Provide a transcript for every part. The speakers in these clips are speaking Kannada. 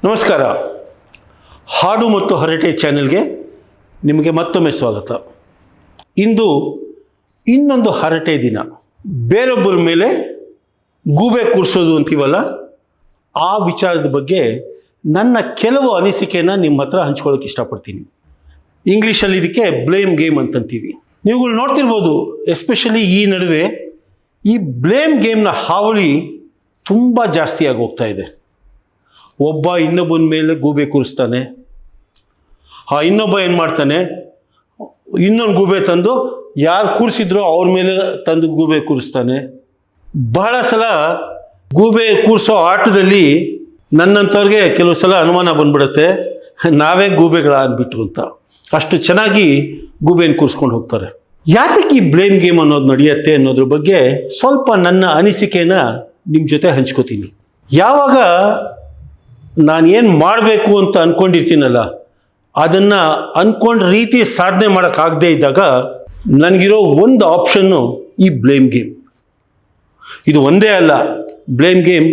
ನಮಸ್ಕಾರ. ಹಾಡು ಮತ್ತು ಹರಟೆ ಚಾನೆಲ್ಗೆ ನಿಮಗೆ ಮತ್ತೊಮ್ಮೆ ಸ್ವಾಗತ. ಇಂದು ಇನ್ನೊಂದು ಹರಟೆ ದಿನ. ಬೇರೊಬ್ಬರ ಮೇಲೆ ಗೂಬೆ ಕೂರಿಸೋದು ಅಂತೀವಲ್ಲ, ಆ ವಿಚಾರದ ಬಗ್ಗೆ ನನ್ನ ಕೆಲವು ಅನಿಸಿಕೆಯನ್ನು ನಿಮ್ಮ ಹತ್ರ ಹಂಚ್ಕೊಳ್ಳೋಕೆ ಇಷ್ಟಪಡ್ತೀನಿ. ಇಂಗ್ಲೀಷಲ್ಲಿ ಇದಕ್ಕೆ ಬ್ಲೇಮ್ ಗೇಮ್ ಅಂತಂತೀವಿ. ನೀವುಗಳು ನೋಡ್ತಿರ್ಬೋದು, ಎಸ್ಪೆಷಲಿ ಈ ನಡುವೆ ಈ ಬ್ಲೇಮ್ ಗೇಮ್ನ ಹಾವಳಿ ತುಂಬ ಜಾಸ್ತಿಯಾಗಿ ಹೋಗ್ತಾ ಇದೆ. ಒಬ್ಬ ಇನ್ನೊಬ್ಬನ ಮೇಲೆ ಗೂಬೆ ಕೂರಿಸ್ತಾನೆ, ಇನ್ನೊಬ್ಬ ಏನು ಮಾಡ್ತಾನೆ, ಇನ್ನೊಂದು ಗೂಬೆ ತಂದು ಯಾರು ಕೂರಿಸಿದ್ರೋ ಅವ್ರ ಮೇಲೆ ತಂದು ಗೂಬೆ ಕೂರಿಸ್ತಾನೆ. ಬಹಳ ಸಲ ಗೂಬೆ ಕೂರಿಸೋ ಆಟದಲ್ಲಿ ನನ್ನಂಥವ್ರಿಗೆ ಕೆಲವು ಸಲ ಅನುಮಾನ ಬಂದ್ಬಿಡುತ್ತೆ, ನಾವೇ ಗೂಬೆಗಳಾಗ್ಬಿಟ್ರು ಅಂತ. ಅಷ್ಟು ಚೆನ್ನಾಗಿ ಗೂಬೆನ ಕೂರಿಸ್ಕೊಂಡು ಹೋಗ್ತಾರೆ. ಯಾತಕ್ಕೆ ಈ ಬ್ಲೇಮ್ ಗೇಮ್ ಅನ್ನೋದು ನಡೆಯುತ್ತೆ ಅನ್ನೋದ್ರ ಬಗ್ಗೆ ಸ್ವಲ್ಪ ನನ್ನ ಅನಿಸಿಕೆನ ನಿಮ್ಮ ಜೊತೆ ಹಂಚ್ಕೋತೀನಿ. ಯಾವಾಗ ನಾನು ಏನು ಮಾಡಬೇಕು ಅಂತ ಅಂದ್ಕೊಂಡಿರ್ತೀನಲ್ಲ, ಅದನ್ನು ಅಂದ್ಕೊಂಡ ರೀತಿ ಸಾಧನೆ ಮಾಡೋಕ್ಕಾಗದೇ ಇದ್ದಾಗ ನನಗಿರೋ ಒಂದು ಆಪ್ಷನ್ನು ಈ ಬ್ಲೇಮ್ ಗೇಮ್. ಇದು ಒಂದೇ ಅಲ್ಲ, ಬ್ಲೇಮ್ ಗೇಮ್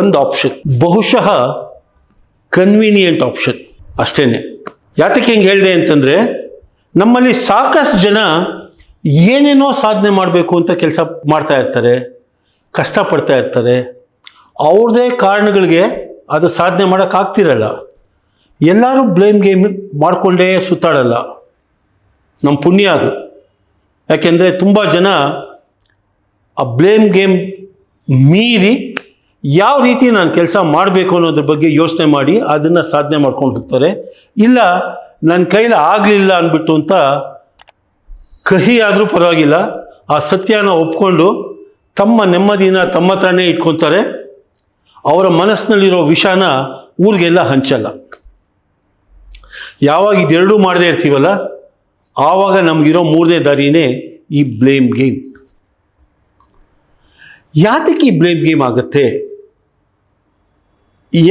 ಒಂದು ಆಪ್ಷನ್, ಬಹುಶಃ ಕನ್ವೀನಿಯೆಂಟ್ ಆಪ್ಷನ್ ಅಷ್ಟೇ. ಯಾತಕ್ಕೆ ಹಿಂಗೆ ಹೇಳಿದೆ ಅಂತಂದರೆ, ನಮ್ಮಲ್ಲಿ ಸಾಕಷ್ಟು ಜನ ಏನೇನೋ ಸಾಧನೆ ಮಾಡಬೇಕು ಅಂತ ಕೆಲಸ ಮಾಡ್ತಾ ಇರ್ತಾರೆ, ಕಷ್ಟಪಡ್ತಾ ಇರ್ತಾರೆ. ಅವ್ರದ್ದೇ ಕಾರಣಗಳಿಗೆ ಅದು ಸಾಧನೆ ಮಾಡೋಕ್ಕಾಗ್ತಿರಲ್ಲ. ಎಲ್ಲರೂ ಬ್ಲೇಮ್ ಗೇಮ್ ಮಾಡಿಕೊಂಡೇ ಸುತ್ತಾಡಲ್ಲ. ನಮ್ಮ ಪುಣ್ಯ ಅದು. ಯಾಕೆಂದರೆ ತುಂಬ ಜನ ಆ ಬ್ಲೇಮ್ ಗೇಮ್ ಮೀರಿ ಯಾವ ರೀತಿ ನಾನು ಕೆಲಸ ಮಾಡಬೇಕು ಅನ್ನೋದ್ರ ಬಗ್ಗೆ ಯೋಚನೆ ಮಾಡಿ ಅದನ್ನು ಸಾಧನೆ ಮಾಡ್ಕೊಂಡು ಹೋಗ್ತಾರೆ. ಇಲ್ಲ, ನನ್ನ ಕೈಲಿ ಆಗಲಿಲ್ಲ ಅಂದ್ಬಿಟ್ಟು ಅಂತ ಕಹಿ ಆದರೂ ಪರವಾಗಿಲ್ಲ, ಆ ಸತ್ಯನ ಒಪ್ಕೊಂಡು ತಮ್ಮ ನೆಮ್ಮದಿನ ತಮ್ಮ ಹತ್ರನೇ ಇಟ್ಕೊತಾರೆ. ಅವರ ಮನಸ್ಸಿನಲ್ಲಿರೋ ವಿಷಾನ ಊರಿಗೆಲ್ಲ ಹಂಚಲ್ಲ. ಯಾವಾಗ ಇದೆರಡೂ ಮಾಡದೇ ಇರ್ತೀವಲ್ಲ, ಆವಾಗ ನಮಗಿರೋ ಮೂರನೇ ದಾರಿನೇ ಈ ಬ್ಲೇಮ್ ಗೇಮ್. ಯಾತಕ್ಕೆ ಈ ಬ್ಲೇಮ್ ಗೇಮ್ ಆಗುತ್ತೆ,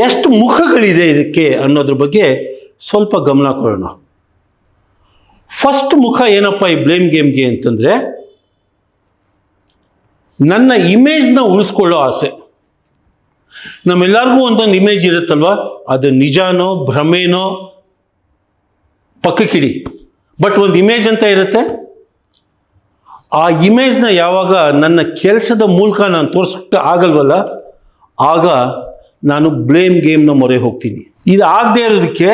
ಎಷ್ಟು ಮುಖಗಳಿದೆ ಇದಕ್ಕೆ ಅನ್ನೋದ್ರ ಬಗ್ಗೆ ಸ್ವಲ್ಪ ಗಮನ ಕೊಡೋಣ. ಫಸ್ಟ್ ಮುಖ ಏನಪ್ಪ ಈ ಬ್ಲೇಮ್ ಗೇಮ್ಗೆ ಅಂತಂದರೆ, ನನ್ನ ಇಮೇಜ್ನ ಉಳಿಸ್ಕೊಳ್ಳೋ ಆಸೆ. ನಮ್ಮೆಲ್ಲರಿಗೂ ಒಂದೊಂದು ಇಮೇಜ್ ಇರುತ್ತಲ್ವ, ಅದು ನಿಜಾನೋ ಭ್ರಮೇನೋ ಪಕ್ಕಕ್ಕಿಡಿ, ಬಟ್ ಒಂದು ಇಮೇಜ್ ಅಂತ ಇರುತ್ತೆ. ಆ ಇಮೇಜ್ನ ಯಾವಾಗ ನನ್ನ ಕೆಲಸದ ಮೂಲಕ ನಾನು ತೋರಿಸೋಕ್ಕೆ ಆಗಲ್ವಲ್ಲ, ಆಗ ನಾನು ಬ್ಲೇಮ್ ಗೇಮ್ನ ಮೊರೆ ಹೋಗ್ತೀನಿ. ಇದು ಆಗದೆ ಇರೋದಕ್ಕೆ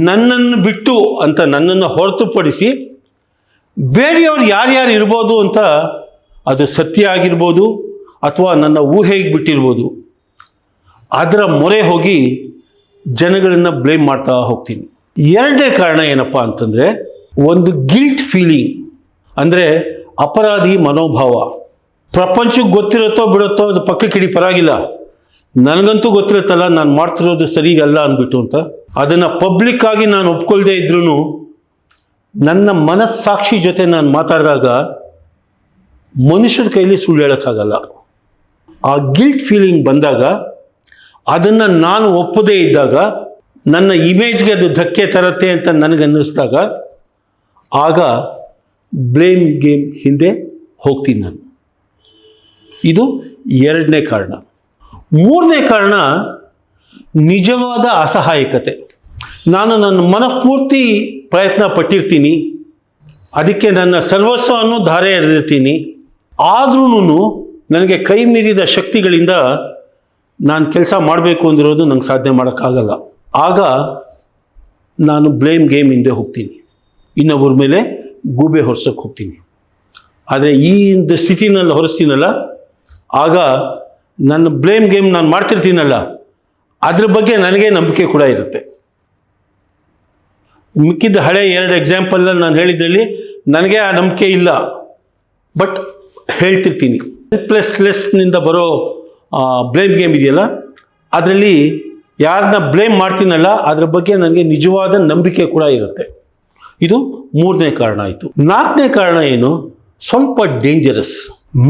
ನನ್ನನ್ನು ಬಿಟ್ಟು ಅಂತ ನನ್ನನ್ನು ಹೊರತುಪಡಿಸಿ ಬೇರೆಯವ್ರು ಯಾರ್ಯಾರು ಇರ್ಬೋದು ಅಂತ, ಅದು ಸತ್ಯ ಆಗಿರ್ಬೋದು ಅಥವಾ ನನ್ನ ಊಹೆಗೆ ಬಿಟ್ಟಿರ್ಬೋದು, ಅದರ ಮೊರೆ ಹೋಗಿ ಜನಗಳನ್ನು ಬ್ಲೇಮ್ ಮಾಡ್ತಾ ಹೋಗ್ತೀನಿ. ಎರಡನೇ ಕಾರಣ ಏನಪ್ಪ ಅಂತಂದರೆ, ಒಂದು ಗಿಲ್ಟ್ ಫೀಲಿಂಗ್, ಅಂದರೆ ಅಪರಾಧಿ ಮನೋಭಾವ. ಪ್ರಪಂಚಕ್ಕೆ ಗೊತ್ತಿರುತ್ತೋ ಬಿಡುತ್ತೋ ಅದು ಪಕ್ಕಕ್ಕಿಡಿ, ಪರವಾಗಿಲ್ಲ, ನನಗಂತೂ ಗೊತ್ತಿರುತ್ತಲ್ಲ ನಾನು ಮಾಡ್ತಿರೋದು ಸರಿಗಲ್ಲ ಅಂದ್ಬಿಟ್ಟು ಅಂತ. ಅದನ್ನು ಪಬ್ಲಿಕ್ ಆಗಿ ನಾನು ಒಪ್ಕೊಳ್ದೇ ಇದ್ರೂ ನನ್ನ ಮನಸ್ಸಾಕ್ಷಿ ಜೊತೆ ನಾನು ಮಾತಾಡಿದಾಗ ಮನುಷ್ಯರ ಕೈಲಿ ಸುಳ್ಳು ಹೇಳೋಕ್ಕಾಗಲ್ಲ. ಆ ಗಿಲ್ಟ್ ಫೀಲಿಂಗ್ ಬಂದಾಗ, ಅದನ್ನು ನಾನು ಒಪ್ಪದೇ ಇದ್ದಾಗ, ನನ್ನ ಇಮೇಜ್ಗೆ ಅದು ಧಕ್ಕೆ ತರತ್ತೆ ಅಂತ ನನಗನ್ನಿಸ್ದಾಗ, ಆಗ ಬ್ಲೇಮ್ ಗೇಮ್ ಹಿಂದೆ ಹೋಗ್ತೀನಿ ನಾನು. ಇದು ಎರಡನೇ ಕಾರಣ. ಮೂರನೇ ಕಾರಣ ನಿಜವಾದ ಅಸಹಾಯಕತೆ. ನಾನು ನನ್ನ ಮನಃಪೂರ್ತಿ ಪ್ರಯತ್ನ ಪಟ್ಟಿರ್ತೀನಿ, ಅದಕ್ಕೆ ನನ್ನ ಸರ್ವಸ್ವವನ್ನು ಧಾರೆ ಎರೆದಿರ್ತೀನಿ. ಆದ್ರೂ ನನಗೆ ಕೈ ಮೀರಿದ ಶಕ್ತಿಗಳಿಂದ ನಾನು ಕೆಲಸ ಮಾಡಬೇಕು ಅಂದಿರೋದು ನಂಗೆ ಸಾಧನೆ ಮಾಡೋಕ್ಕಾಗಲ್ಲ. ಆಗ ನಾನು ಬ್ಲೇಮ್ ಗೇಮ್ ಹಿಂದೆ ಹೋಗ್ತೀನಿ, ಇನ್ನೊಬ್ಬರ ಮೇಲೆ ಗೂಬೆ ಹೊರಿಸೋಕ್ಕೆ ಹೋಗ್ತೀನಿ. ಆದರೆ ಈ ಒಂದು ಸ್ಥಿತಿನಲ್ಲಿ ಹೊರಿಸ್ತೀನಲ್ಲ, ಆಗ ನನ್ನ ಬ್ಲೇಮ್ ಗೇಮ್ ನಾನು ಮಾಡ್ತಿರ್ತೀನಲ್ಲ, ಅದ್ರ ಬಗ್ಗೆ ನನಗೆ ನಂಬಿಕೆ ಕೂಡ ಇರುತ್ತೆ. ಮಿಕ್ಕಿದ್ದ ಹಳೆ ಎರಡು ಎಕ್ಸಾಂಪಲಲ್ಲಿ ನಾನು ಹೇಳಿದ್ರಲ್ಲಿ ನನಗೆ ಆ ನಂಬಿಕೆ ಇಲ್ಲ, ಬಟ್ ಹೇಳ್ತಿರ್ತೀನಿ. ಹೆಲ್ಪ್ಲೆಸ್ನೆಸ್ನಿಂದ ಬರೋ ಬ್ಲೇಮ್ ಗೇಮ್ ಇದೆಯಲ್ಲ, ಅದರಲ್ಲಿ ಯಾರನ್ನ ಬ್ಲೇಮ್ ಮಾಡ್ತೀನಲ್ಲ ಅದ್ರ ಬಗ್ಗೆ ನನಗೆ ನಿಜವಾದ ನಂಬಿಕೆ ಕೂಡ ಇರುತ್ತೆ. ಇದು ಮೂರನೇ ಕಾರಣ ಆಯಿತು. ನಾಲ್ಕನೇ ಕಾರಣ ಏನು, ಸ್ವಲ್ಪ ಡೇಂಜರಸ್,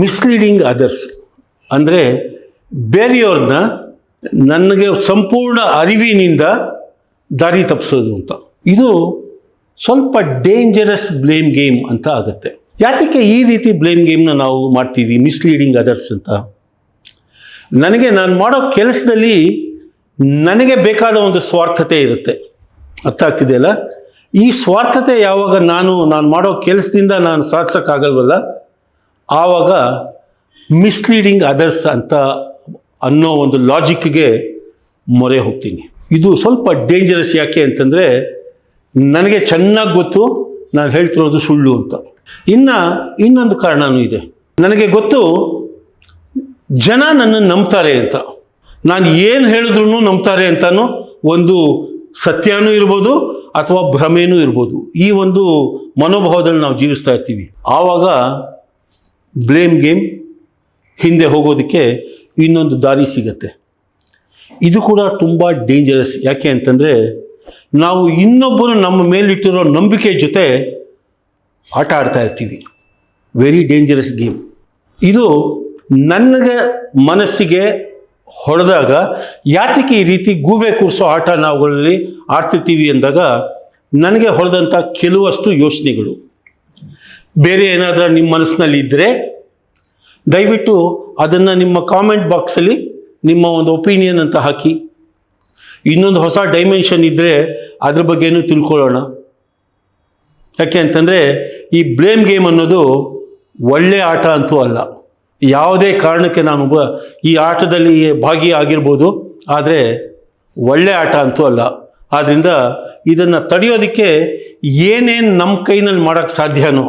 ಮಿಸ್ಲೀಡಿಂಗ್ ಅದರ್ಸ್. ಅಂದರೆ ಬೇರೆಯವ್ರನ್ನ ನನಗೆ ಸಂಪೂರ್ಣ ಅರಿವಿನಿಂದ ದಾರಿ ತಪ್ಪಿಸೋದು ಅಂತ. ಇದು ಸ್ವಲ್ಪ ಡೇಂಜರಸ್ ಬ್ಲೇಮ್ ಗೇಮ್ ಅಂತ ಆಗುತ್ತೆ. ಯಾತಕ್ಕೆ ಈ ರೀತಿ ಬ್ಲೇಮ್ ಗೇಮ್ನ ನಾವು ಮಾಡ್ತೀವಿ, ಮಿಸ್ಲೀಡಿಂಗ್ ಅದರ್ಸ್ ಅಂತ? ನನಗೆ ನಾನು ಮಾಡೋ ಕೆಲಸದಲ್ಲಿ ನನಗೆ ಬೇಕಾದ ಒಂದು ಸ್ವಾರ್ಥತೆ ಇರುತ್ತೆ. ಅರ್ಥ ಆಗ್ತಿದೆಯಲ್ಲ? ಈ ಸ್ವಾರ್ಥತೆ ಯಾವಾಗ ನಾನು ಮಾಡೋ ಕೆಲಸದಿಂದ ನಾನು ಸಾಧಿಸೋಕ್ಕಾಗಲ್ವಲ್ಲ, ಆವಾಗ ಮಿಸ್ಲೀಡಿಂಗ್ ಅದರ್ಸ್ ಅನ್ನೋ ಒಂದು ಲಾಜಿಕ್ಗೆ ಮೊರೆ ಹೋಗ್ತೀನಿ. ಇದು ಸ್ವಲ್ಪ ಡೇಂಜರಸ್. ಯಾಕೆ ಅಂತಂದರೆ ನನಗೆ ಚೆನ್ನಾಗಿ ಗೊತ್ತು ನಾನು ಹೇಳ್ತಿರೋದು ಸುಳ್ಳು ಅಂತ. ಇನ್ನೊಂದು ಕಾರಣವೂ ಇದೆ. ನನಗೆ ಗೊತ್ತು ಜನ ನನ್ನನ್ನು ನಂಬ್ತಾರೆ ಅಂತ. ನಾನು ಏನು ಹೇಳಿದ್ರು ನಂಬ್ತಾರೆ ಅಂತನೂ ಒಂದು ಸತ್ಯನೂ ಇರ್ಬೋದು ಅಥವಾ ಭ್ರಮೆನೂ ಇರ್ಬೋದು. ಈ ಒಂದು ಮನೋಭಾವದಲ್ಲಿ ನಾವು ಜೀವಿಸ್ತಾ ಇರ್ತೀವಿ. ಆವಾಗ ಬ್ಲೇಮ್ ಗೇಮ್ ಹಿಂದೆ ಹೋಗೋದಕ್ಕೆ ಇನ್ನೊಂದು ದಾರಿ ಸಿಗತ್ತೆ. ಇದು ಕೂಡ ತುಂಬ ಡೇಂಜರಸ್. ಯಾಕೆ ಅಂತಂದರೆ ನಾವು ಇನ್ನೊಬ್ಬರು ನಮ್ಮ ಮೇಲಿಟ್ಟಿರೋ ನಂಬಿಕೆ ಜೊತೆ ಆಟ ಆಡ್ತಾ ಇರ್ತೀವಿ. ವೆರಿ ಡೇಂಜರಸ್ ಗೇಮ್ ಇದು. ನನಗೆ ಮನಸ್ಸಿಗೆ ಹೊಡೆದಾಗ ಯಾತಕ್ಕೆ ಈ ರೀತಿ ಗೂಬೆ ಕೂರಿಸೋ ಆಟ ನಾವುಗಳಲ್ಲಿ ಆಡ್ತಿರ್ತೀವಿ ಅಂದಾಗ ನನಗೆ ಹೊಡೆದಂಥ ಕೆಲವಷ್ಟು ಯೋಚನೆಗಳು ಬೇರೆ ಏನಾದರೂ ನಿಮ್ಮ ಮನಸ್ಸಿನಲ್ಲಿ ಇದ್ದರೆ ದಯವಿಟ್ಟು ಅದನ್ನು ನಿಮ್ಮ ಕಾಮೆಂಟ್ ಬಾಕ್ಸಲ್ಲಿ ನಿಮ್ಮ ಒಂದು ಒಪಿನಿಯನ್ ಅಂತ ಹಾಕಿ. ಇನ್ನೊಂದು ಹೊಸ ಡೈಮೆನ್ಷನ್ ಇದ್ದರೆ ಅದ್ರ ಬಗ್ಗೆನೂ ತಿಳ್ಕೊಳ್ಳೋಣ. ಯಾಕೆ ಅಂತಂದರೆ ಈ ಬ್ಲೇಮ್ ಗೇಮ್ ಅನ್ನೋದು ಒಳ್ಳೆಯ ಆಟ ಅಂತೂ ಅಲ್ಲ. ಯಾವುದೇ ಕಾರಣಕ್ಕೆ ನಾನು ಈ ಆಟದಲ್ಲಿ ಭಾಗಿಯಾಗಿರ್ಬೋದು, ಆದರೆ ಒಳ್ಳೆಯ ಆಟ ಅಂತೂ ಅಲ್ಲ. ಆದ್ದರಿಂದ ಇದನ್ನು ತಡೆಯೋದಕ್ಕೆ ಏನೇನು ನಮ್ಮ ಕೈನಲ್ಲಿ ಮಾಡೋಕ್ಕೆ ಸಾಧ್ಯನೋ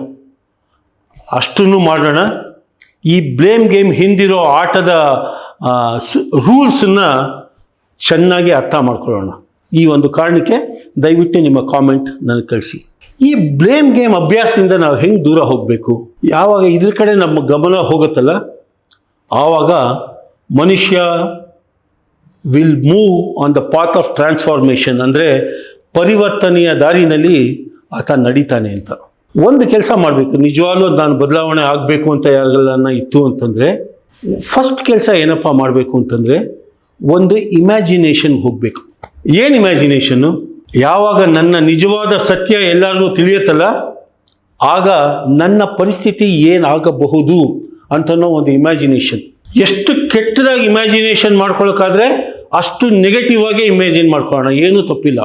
ಅಷ್ಟನ್ನು ಮಾಡೋಣ. ಈ ಬ್ಲೇಮ್ ಗೇಮ್ ಹಿಂದಿರೋ ಆಟದ ರೂಲ್ಸನ್ನು ಚೆನ್ನಾಗಿ ಅರ್ಥ ಮಾಡ್ಕೊಳ್ಳೋಣ. ಈ ಒಂದು ಕಾರಣಕ್ಕೆ ದಯವಿಟ್ಟು ನಿಮ್ಮ ಕಾಮೆಂಟ್ ನನಗೆ ಕಳಿಸಿ. ಈ ಬ್ಲೇಮ್ ಗೇಮ್ ಅಭ್ಯಾಸದಿಂದ ನಾವು ಹೆಂಗೆ ದೂರ ಹೋಗಬೇಕು? ಯಾವಾಗ ಇದ್ರ ಕಡೆ ನಮ್ಮ ಗಮನ ಹೋಗುತ್ತಲ್ಲ, ಆವಾಗ ಮನುಷ್ಯ will move on the path of transformation. ಅಂದರೆ ಪರಿವರ್ತನೆಯ ದಾರಿನಲ್ಲಿ ಆತ ನಡೀತಾನೆ ಅಂತ. ಒಂದು ಕೆಲಸ ಮಾಡಬೇಕು. ನಿಜವಾಗ್ಲೂ ನಾನು ಬದಲಾವಣೆ ಆಗಬೇಕು ಅಂತ ಯಾರಿಗೆಲ್ಲ ಇತ್ತು ಅಂತಂದರೆ ಫಸ್ಟ್ ಕೆಲಸ ಏನಪ್ಪ ಮಾಡಬೇಕು ಅಂತಂದರೆ ಒಂದು ಇಮ್ಯಾಜಿನೇಷನ್ ಹೋಗಬೇಕು. ಏನು ಇಮ್ಯಾಜಿನೇಷನ್ನು? ಯಾವಾಗ ನನ್ನ ನಿಜವಾದ ಸತ್ಯ ಎಲ್ಲರಿಗೂ ತಿಳಿಯುತ್ತಲ್ಲ, ಆಗ ನನ್ನ ಪರಿಸ್ಥಿತಿ ಏನಾಗಬಹುದು ಅಂತನೋ ಒಂದು ಇಮ್ಯಾಜಿನೇಷನ್. ಎಷ್ಟು ಕೆಟ್ಟದಾಗಿ ಇಮ್ಯಾಜಿನೇಷನ್ ಮಾಡ್ಕೊಳ್ಳೋಕ್ಕಾದ್ರೆ ಅಷ್ಟು ನೆಗೆಟಿವ್ ಆಗಿ ಇಮ್ಯಾಜಿನ್ ಮಾಡ್ಕೊಳ್ಳೋಣ. ಏನೂ ತಪ್ಪಿಲ್ಲ.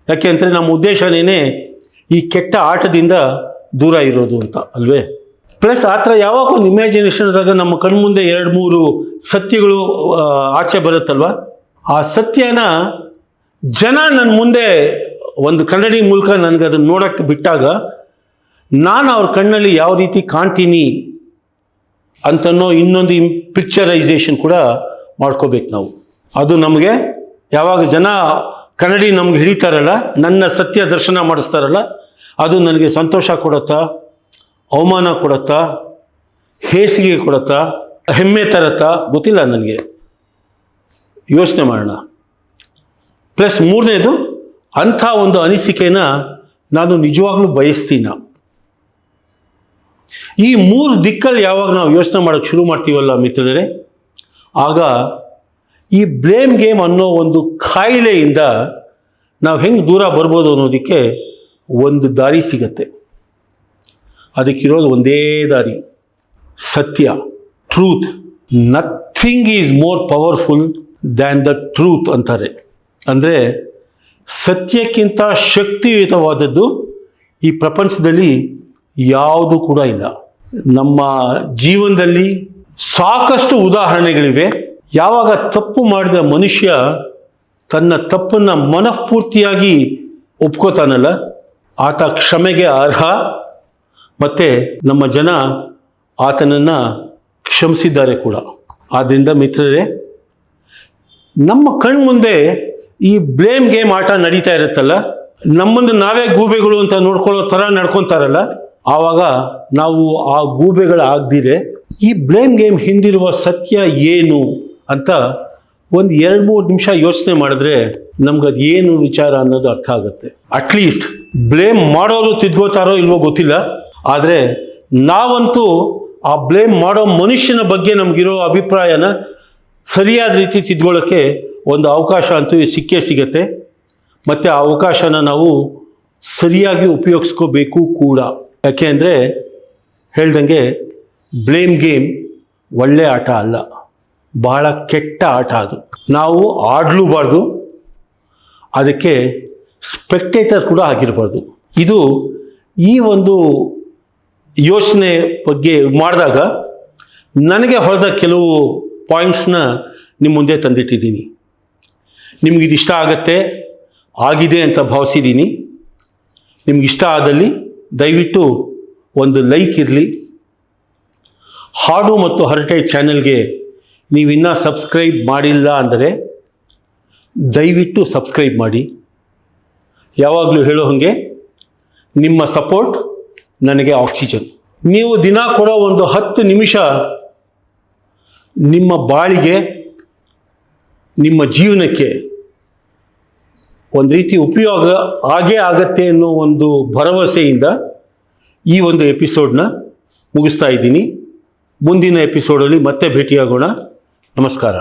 ಯಾಕೆ ಅಂದರೆ ನಮ್ಮ ಉದ್ದೇಶನೇ ಈ ಕೆಟ್ಟ ಆಟದಿಂದ ದೂರ ಇರೋದು ಅಂತ ಅಲ್ವೇ? ಪ್ಲಸ್ ಆ ಥರ ಯಾವಾಗ ಒಂದು ಇಮ್ಯಾಜಿನೇಷನ್ ಆದಾಗ ನಮ್ಮ ಕಣ್ಮುಂದೆ 2-3 ಸತ್ಯಗಳು ಆಚೆ ಬರುತ್ತಲ್ವ, ಆ ಸತ್ಯನ ಜನ ನನ್ನ ಮುಂದೆ ಒಂದು ಕನ್ನಡಿ ಮೂಲಕ ನನಗೆ ಅದನ್ನು ನೋಡೋಕ್ಕೆ ಬಿಟ್ಟಾಗ ನಾನು ಅವ್ರ ಕಣ್ಣಲ್ಲಿ ಯಾವ ರೀತಿ ಕಾಣ್ತೀನಿ ಅಂತನೋ ಇನ್ನೊಂದು ಪಿಕ್ಚರೈಸೇಷನ್ ಕೂಡ ಮಾಡ್ಕೋಬೇಕು ನಾವು. ಅದು ನಮಗೆ ಯಾವಾಗ ಜನ ಕನ್ನಡಿ ನಮ್ಗೆ ಹಿಡಿತಾರಲ್ಲ, ನನ್ನ ಸತ್ಯ ದರ್ಶನ ಮಾಡಿಸ್ತಾರಲ್ಲ, ಅದು ನನಗೆ ಸಂತೋಷ ಕೊಡುತ್ತಾ, ಅವಮಾನ ಕೊಡುತ್ತಾ, ಹೇಸಿಗೆ ಕೊಡುತ್ತಾ, ಹೆಮ್ಮೆ ತರುತ್ತಾ ಗೊತ್ತಿಲ್ಲ ನನಗೆ. ಯೋಚನೆ ಮಾಡೋಣ. ಪ್ಲಸ್ ಮೂರನೇದು, ಅಂಥ ಒಂದು ಅನಿಸಿಕೆನ ನಾನು ನಿಜವಾಗ್ಲೂ ಬಯಸ್ತೀನ. ಈ 3 ದಿಕ್ಕಲ್ಲಿ ಯಾವಾಗ ನಾವು ಯೋಚನೆ ಮಾಡೋಕ್ಕೆ ಶುರು ಮಾಡ್ತೀವಲ್ಲ ಮಿತ್ರರೇ, ಆಗ ಈ ಬ್ಲೇಮ್ ಗೇಮ್ ಅನ್ನೋ ಒಂದು ಕಾಯಿಲೆಯಿಂದ ನಾವು ಹೆಂಗೆ ದೂರ ಬರ್ಬೋದು ಅನ್ನೋದಕ್ಕೆ ಒಂದು ದಾರಿ ಸಿಗತ್ತೆ. ಅದಕ್ಕಿರೋದು ಒಂದೇ ದಾರಿ, ಸತ್ಯ, truth. Nothing is more powerful than the truth ಅಂತಾರೆ. ಅಂದರೆ ಸತ್ಯಕ್ಕಿಂತ ಶಕ್ತಿಯುತವಾದದ್ದು ಈ ಪ್ರಪಂಚದಲ್ಲಿ ಯಾವುದೂ ಕೂಡ ಇಲ್ಲ. ನಮ್ಮ ಜೀವನದಲ್ಲಿ ಸಾಕಷ್ಟು ಉದಾಹರಣೆಗಳಿವೆ. ಯಾವಾಗ ತಪ್ಪು ಮಾಡಿದ ಮನುಷ್ಯ ತನ್ನ ತಪ್ಪನ್ನು ಮನಃಪೂರ್ತಿಯಾಗಿ ಒಪ್ಕೋತಾನಲ್ಲ, ಆತ ಕ್ಷಮೆಗೆ ಅರ್ಹ. ಮತ್ತು ನಮ್ಮ ಜನ ಆತನನ್ನು ಕ್ಷಮಿಸಿದ್ದಾರೆ ಕೂಡ. ಆದ್ದರಿಂದ ಮಿತ್ರರೇ, ನಮ್ಮ ಕಣ್ಮುಂದೆ ಈ ಬ್ಲೇಮ್ ಗೇಮ್ ಆಟ ನಡೀತಾ ಇರುತ್ತಲ್ಲ, ನಮ್ಮನ್ನು ನಾವೇ ಗೂಬೆಗಳು ಅಂತ ನೋಡ್ಕೊಳ್ಳೋ ಥರ ನಡ್ಕೊತಾರಲ್ಲ, ಆವಾಗ ನಾವು ಆ ಗೂಬೆಗಳಾಗದಿರೆ ಈ ಬ್ಲೇಮ್ ಗೇಮ್ ಹಿಂದಿರುವ ಸತ್ಯ ಏನು ಅಂತ ಒಂದು 2-3 ನಿಮಿಷ ಯೋಚನೆ ಮಾಡಿದ್ರೆ ನಮ್ಗದು ಏನು ವಿಚಾರ ಅನ್ನೋದು ಅರ್ಥ ಆಗುತ್ತೆ. ಅಟ್ಲೀಸ್ಟ್ ಬ್ಲೇಮ್ ಮಾಡೋರು ತಿದ್ಕೋತಾರೋ ಇಲ್ವೋ ಗೊತ್ತಿಲ್ಲ, ಆದರೆ ನಾವಂತೂ ಆ ಬ್ಲೇಮ್ ಮಾಡೋ ಮನುಷ್ಯನ ಬಗ್ಗೆ ನಮಗಿರೋ ಅಭಿಪ್ರಾಯನ ಸರಿಯಾದ ರೀತಿ ತಿದ್ಕೊಳ್ಳೋಕ್ಕೆ ಒಂದು ಅವಕಾಶ ಅಂತೂ ಸಿಕ್ಕೇ ಸಿಗತ್ತೆ. ಮತ್ತು ಆ ಅವಕಾಶನ ನಾವು ಸರಿಯಾಗಿ ಉಪಯೋಗಿಸ್ಕೋಬೇಕು ಕೂಡ. ಯಾಕೆ ಅಂದರೆ ಹೇಳ್ದಂಗೆ ಬ್ಲೇಮ್ ಗೇಮ್ ಒಳ್ಳೆಯ ಆಟ ಅಲ್ಲ. ಬಹಳ ಕೆಟ್ಟ ಆಟ ಅದು. ನಾವು ಆಡಲೂಬಾರ್ದು, ಅದಕ್ಕೆ ಸ್ಪೆಕ್ಟೇಟರ್ ಕೂಡ ಆಗಿರಬಾರ್ದು. ಇದು ಈ ಒಂದು ಯೋಚನೆ ಬಗ್ಗೆ ಮಾಡಿದಾಗ ನನಗೆ ಹೊಳೆದ ಕೆಲವು ಪಾಯಿಂಟ್ಸ್ನ ನಿಮ್ಮ ಮುಂದೆ ತಂದಿಟ್ಟಿದ್ದೀನಿ. ನಿಮಗಿದು ಇಷ್ಟ ಆಗತ್ತೆ, ಆಗಿದೆ ಅಂತ ಭಾವಿಸಿದ್ದೀನಿ. ನಿಮಗಿಷ್ಟ ಆದಲ್ಲಿ ದಯವಿಟ್ಟು ಒಂದು ಲೈಕ್ ಇರಲಿ. ಹಾಡು ಮತ್ತು ಹರಟೆ ಚಾನೆಲ್ಗೆ ನೀವಿನ್ನೂ ಸಬ್ಸ್ಕ್ರೈಬ್ ಮಾಡಿಲ್ಲ ಅಂದರೆ ದಯವಿಟ್ಟು ಸಬ್ಸ್ಕ್ರೈಬ್ ಮಾಡಿ. ಯಾವಾಗಲೂ ಹೇಳೋ ಹಾಗೆ ನಿಮ್ಮ ಸಪೋರ್ಟ್ ನನಗೆ ಆಕ್ಸಿಜನ್. ನೀವು ದಿನ ಕೊಡೋ ಒಂದು 10 ನಿಮಿಷ ನಿಮ್ಮ ಬಾಳಿಗೆ, ನಿಮ್ಮ ಜೀವನಕ್ಕೆ ಒಂದು ರೀತಿ ಉಪಯೋಗ ಆಗೇ ಆಗತ್ತೆ ಅನ್ನೋ ಒಂದು ಭರವಸೆಯಿಂದ ಈ ಒಂದು ಎಪಿಸೋಡ್ನ ಮುಗಿಸ್ತಾ ಇದ್ದೀನಿ. ಮುಂದಿನ ಎಪಿಸೋಡಲ್ಲಿ ಮತ್ತೆ ಭೇಟಿಯಾಗೋಣ. ನಮಸ್ಕಾರ.